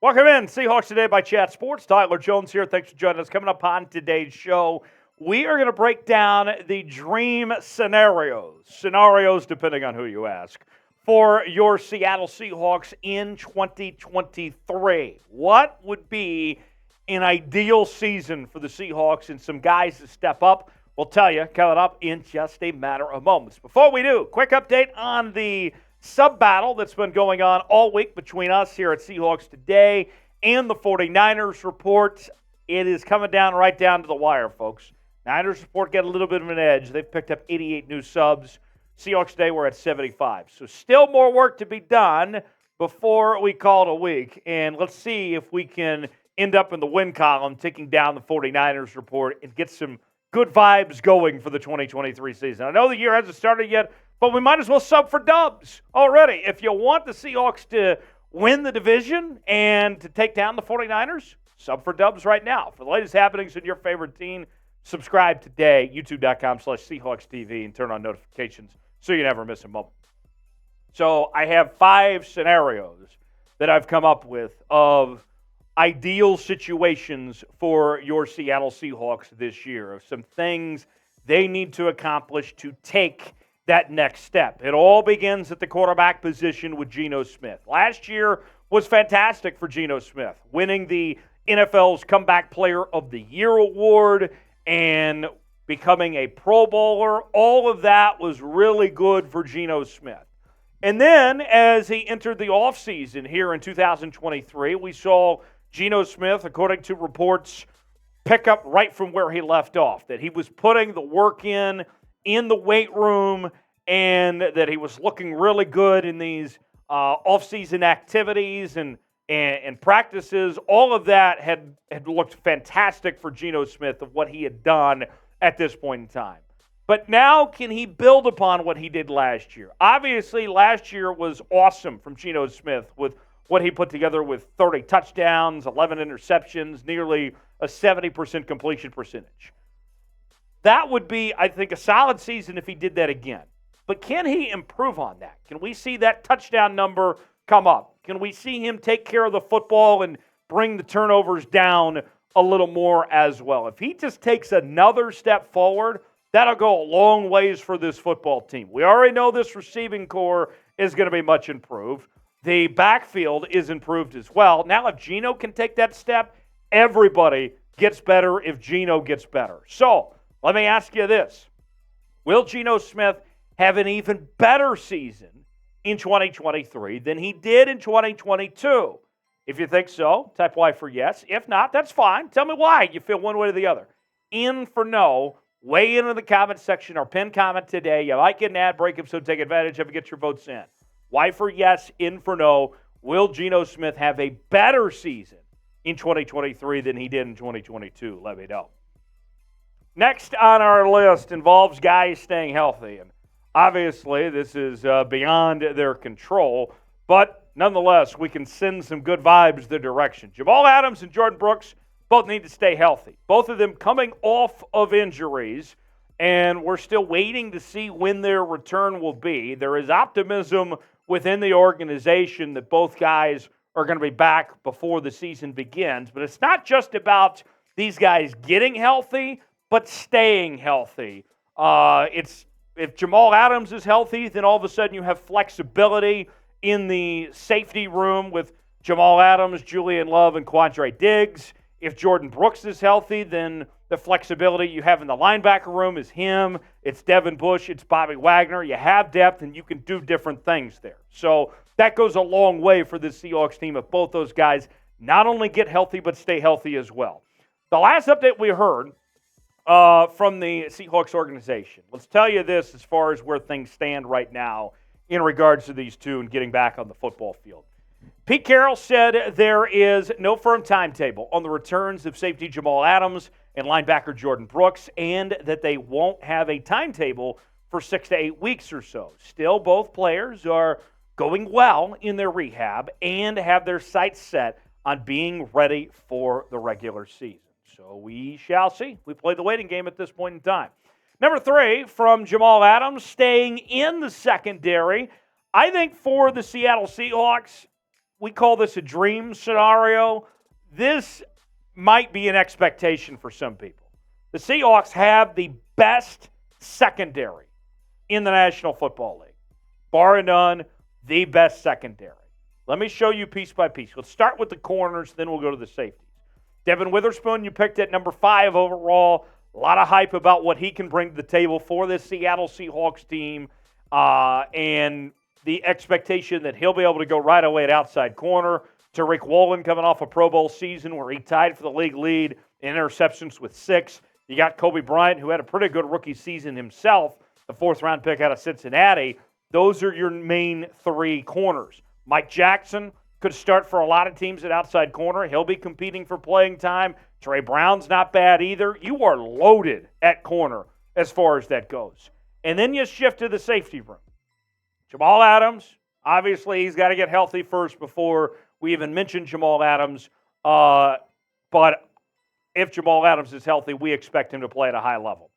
Welcome in, Seahawks Today by Chat Sports. Tyler Jones here. Thanks for joining us. Coming up on today's show, we are going to break down the dream scenarios depending on who you ask, for your Seattle Seahawks in 2023. What would be an ideal season for the Seahawks and some guys to step up? We'll tell you coming up in just a matter of moments. Before we do, quick update on the sub-battle that's been going on all week between us here at Seahawks Today and the 49ers Report. It is coming down right down to the wire, folks. Niners Report got a little bit of an edge. They've picked up 88 new subs. Seahawks Today, we're at 75. So still more work to be done before we call it a week. And let's see if we can end up in the win column, taking down the 49ers Report and get some good vibes going for the 2023 season. I know the year hasn't started yet, but we might as well sub for dubs already. If you want the Seahawks to win the division and to take down the 49ers, sub for dubs right now. For the latest happenings in your favorite team, subscribe today, youtube.com/SeahawksTV, and turn on notifications so you never miss a moment. So I have 5 scenarios that I've come up with of ideal situations for your Seattle Seahawks this year, of some things they need to accomplish to take that next step. It all begins at the quarterback position with Geno Smith. Last year was fantastic for Geno Smith, winning the NFL's Comeback Player of the Year award and becoming a Pro Bowler. All of that was really good for Geno Smith. And then as he entered the offseason here in 2023, we saw Geno Smith, according to reports, pick up right from where he left off, that he was putting the work in the weight room, and that he was looking really good in these off-season activities and practices. All of that had looked fantastic for Geno Smith of what he had done at this point in time. But now can he build upon what he did last year? Obviously, last year was awesome from Geno Smith with what he put together with 30 touchdowns, 11 interceptions, nearly a 70% completion percentage. That would be, I think, a solid season if he did that again. But can he improve on that? Can we see that touchdown number come up? Can we see him take care of the football and bring the turnovers down a little more as well? If he just takes another step forward, that'll go a long ways for this football team. We already know this receiving core is going to be much improved. The backfield is improved as well. Now, if Geno can take that step, everybody gets better if Geno gets better. So, let me ask you this. Will Geno Smith have an even better season in 2023 than he did in 2022? If you think so, type Y for yes. If not, that's fine. Tell me why you feel one way or the other. In for no, weigh in the comment section or pin comment today. You might get an ad break, so take advantage of it. Get your votes in. Y for yes, in for no. Will Geno Smith have a better season in 2023 than he did in 2022? Let me know. Next on our list involves guys staying healthy. And obviously, this is beyond their control. But nonetheless, we can send some good vibes their direction. Jamal Adams and Jordyn Brooks both need to stay healthy. Both of them coming off of injuries. And we're still waiting to see when their return will be. There is optimism within the organization that both guys are going to be back before the season begins. But it's not just about these guys getting healthy, but staying healthy. If Jamal Adams is healthy, then all of a sudden you have flexibility in the safety room with Jamal Adams, Julian Love, and Quandre Diggs. If Jordyn Brooks is healthy, then the flexibility you have in the linebacker room is him, it's Devin Bush, it's Bobby Wagner. You have depth, and you can do different things there. So that goes a long way for this Seahawks team if both those guys not only get healthy, but stay healthy as well. The last update we heard from the Seahawks organization. Let's tell you this as far as where things stand right now in regards to these two and getting back on the football field. Pete Carroll said there is no firm timetable on the returns of safety Jamal Adams and linebacker Jordyn Brooks, and that they won't have a timetable for 6 to 8 weeks or so. Still, both players are going well in their rehab and have their sights set on being ready for the regular season. So we shall see. We play the waiting game at this point in time. Number 3, from Jamal Adams, staying in the secondary. I think for the Seattle Seahawks, we call this a dream scenario. This might be an expectation for some people. The Seahawks have the best secondary in the National Football League. Bar none, the best secondary. Let me show you piece by piece. Let's start with the corners, then we'll go to the safeties. Devin Witherspoon, you picked at number 5 overall. A lot of hype about what he can bring to the table for this Seattle Seahawks team. And the expectation that he'll be able to go right away at outside corner. Tariq Woolen coming off a Pro Bowl season where he tied for the league lead in interceptions with 6. You got Kobe Bryant, who had a pretty good rookie season himself, the 4th-round pick out of Cincinnati. Those are your main 3 corners. Mike Jackson could start for a lot of teams at outside corner. He'll be competing for playing time. Trey Brown's not bad either. You are loaded at corner as far as that goes. And then you shift to the safety room. Jamal Adams, obviously he's got to get healthy first before we even mention Jamal Adams. But if Jamal Adams is healthy, we expect him to play at a high level.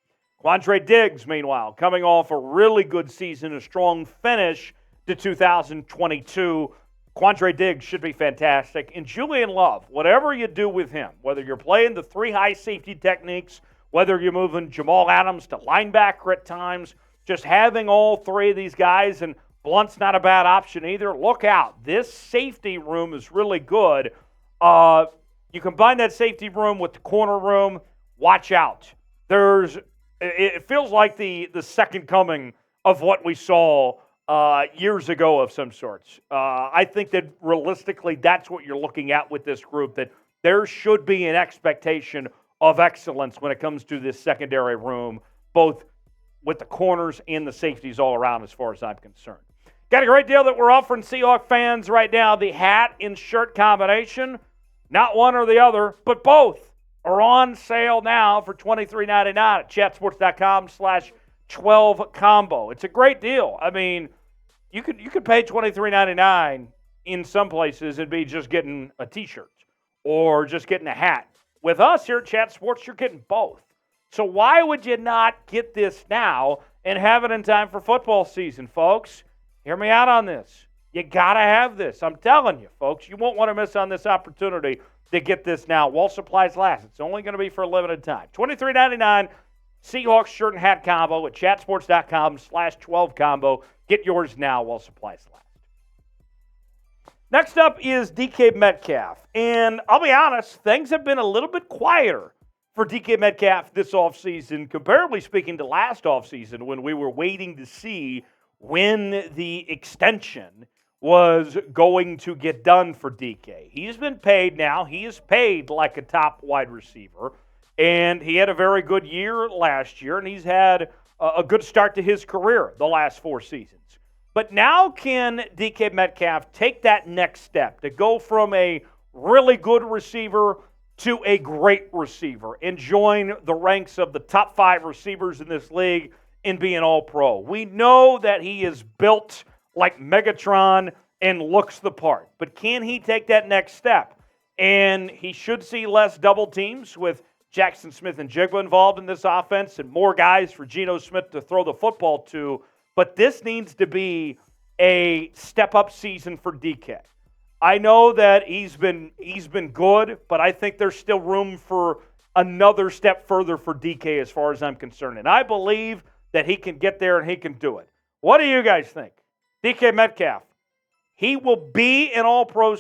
Quandre Diggs, meanwhile, coming off a really good season, a strong finish to 2022. Quandre Diggs should be fantastic. And Julian Love, whatever you do with him, whether you're playing the 3 high safety techniques, whether you're moving Jamal Adams to linebacker at times, just having all 3 of these guys, and Blunt's not a bad option either. Look out. This safety room is really good. You combine that safety room with the corner room, watch out. It feels like the second coming of what we saw years ago of some sorts. I think that realistically that's what you're looking at with this group, that there should be an expectation of excellence when it comes to this secondary room, both with the corners and the safeties all around as far as I'm concerned. Got a great deal that we're offering Seahawks fans right now. The hat and shirt combination, not one or the other, but both are on sale now for $23.99 at chatsports.com/12combo. It's a great deal. I mean, you could pay $23.99 in some places and be just getting a T-shirt or just getting a hat. With us here at Chat Sports, you're getting both. So why would you not get this now and have it in time for football season, folks? Hear me out on this. You got to have this. I'm telling you, folks, you won't want to miss on this opportunity to get this now while supplies last. It's only going to be for a limited time. $23.99 Seahawks shirt and hat combo at chatsports.com/12combo. Get yours now while supplies last. Next up is DK Metcalf. And I'll be honest, things have been a little bit quieter for DK Metcalf this offseason, comparably speaking to last offseason when we were waiting to see when the extension was going to get done for DK. He's been paid now. He is paid like a top wide receiver. And he had a very good year last year, and he's had a good start to his career the last 4 seasons. But now can DK Metcalf take that next step to go from a really good receiver to a great receiver and join the ranks of the top 5 receivers in this league and be an all-pro? We know that he is built like Megatron and looks the part. But can he take that next step? And he should see less double teams with Jackson Smith and Jigba involved in this offense and more guys for Geno Smith to throw the football to. But this needs to be a step-up season for DK. I know that he's been good, but I think there's still room for another step further for DK as far as I'm concerned. And I believe that he can get there and he can do it. What do you guys think? DK Metcalf, he will be an All-Pro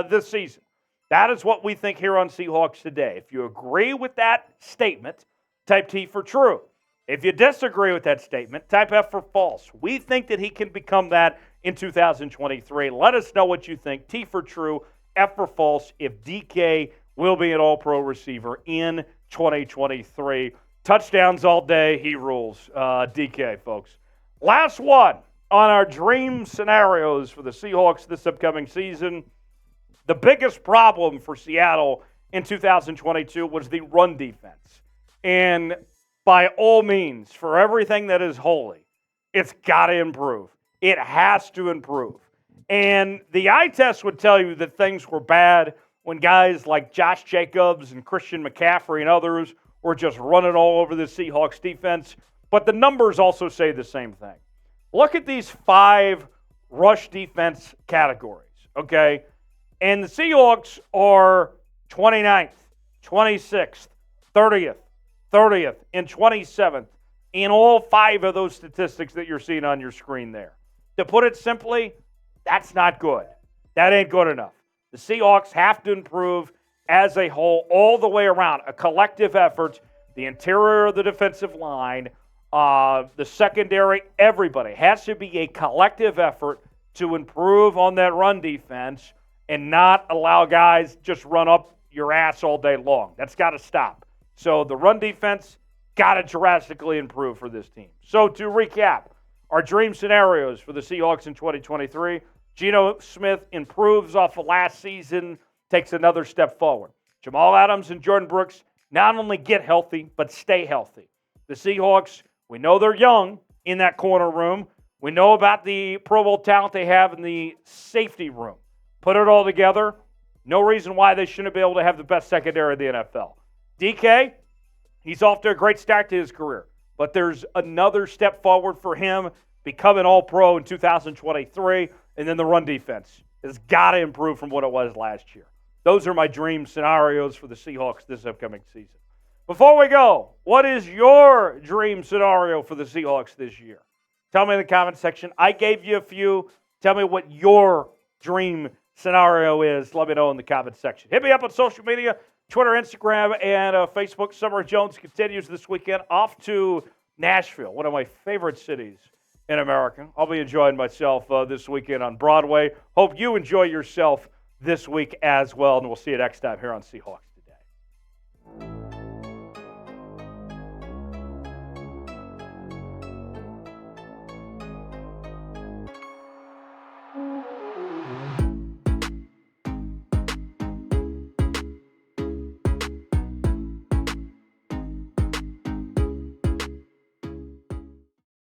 this season. That is what we think here on Seahawks Today. If you agree with that statement, type T for true. If you disagree with that statement, type F for false. We think that he can become that in 2023. Let us know what you think. T for true, F for false, if DK will be an All-Pro receiver in 2023. Touchdowns all day, he rules. DK, folks. Last one on our dream scenarios for the Seahawks this upcoming season. The biggest problem for Seattle in 2022 was the run defense. And by all means, for everything that is holy, it's got to improve. It has to improve. And the eye test would tell you that things were bad when guys like Josh Jacobs and Christian McCaffrey and others were just running all over the Seahawks defense. But the numbers also say the same thing. Look at these 5 rush defense categories, okay? And the Seahawks are 29th, 26th, 30th, and 27th in all 5 of those statistics that you're seeing on your screen there. To put it simply, that's not good. That ain't good enough. The Seahawks have to improve as a whole, all the way around. A collective effort, the interior of the defensive line, the secondary, everybody has to be a collective effort to improve on that run defense and not allow guys just run up your ass all day long. That's got to stop. So the run defense got to drastically improve for this team. So to recap, our dream scenarios for the Seahawks in 2023, Geno Smith improves off of last season, takes another step forward. Jamal Adams and Jordyn Brooks not only get healthy, but stay healthy. The Seahawks, we know they're young in that corner room. We know about the Pro Bowl talent they have in the safety room. Put it all together, no reason why they shouldn't be able to have the best secondary in the NFL. DK, he's off to a great start to his career, but there's another step forward for him, becoming All-Pro in 2023, and then the run defense has got to improve from what it was last year. Those are my dream scenarios for the Seahawks this upcoming season. Before we go, what is your dream scenario for the Seahawks this year? Tell me in the comment section. I gave you a few. Tell me what your dream scenario is. Let me know in the comment section. Hit me up on social media, Twitter, Instagram, and Facebook. Summer Jones continues this weekend off to Nashville, one of my favorite cities in America. I'll be enjoying myself this weekend on Broadway. Hope you enjoy yourself this week as well, and we'll see you next time here on Seahawks.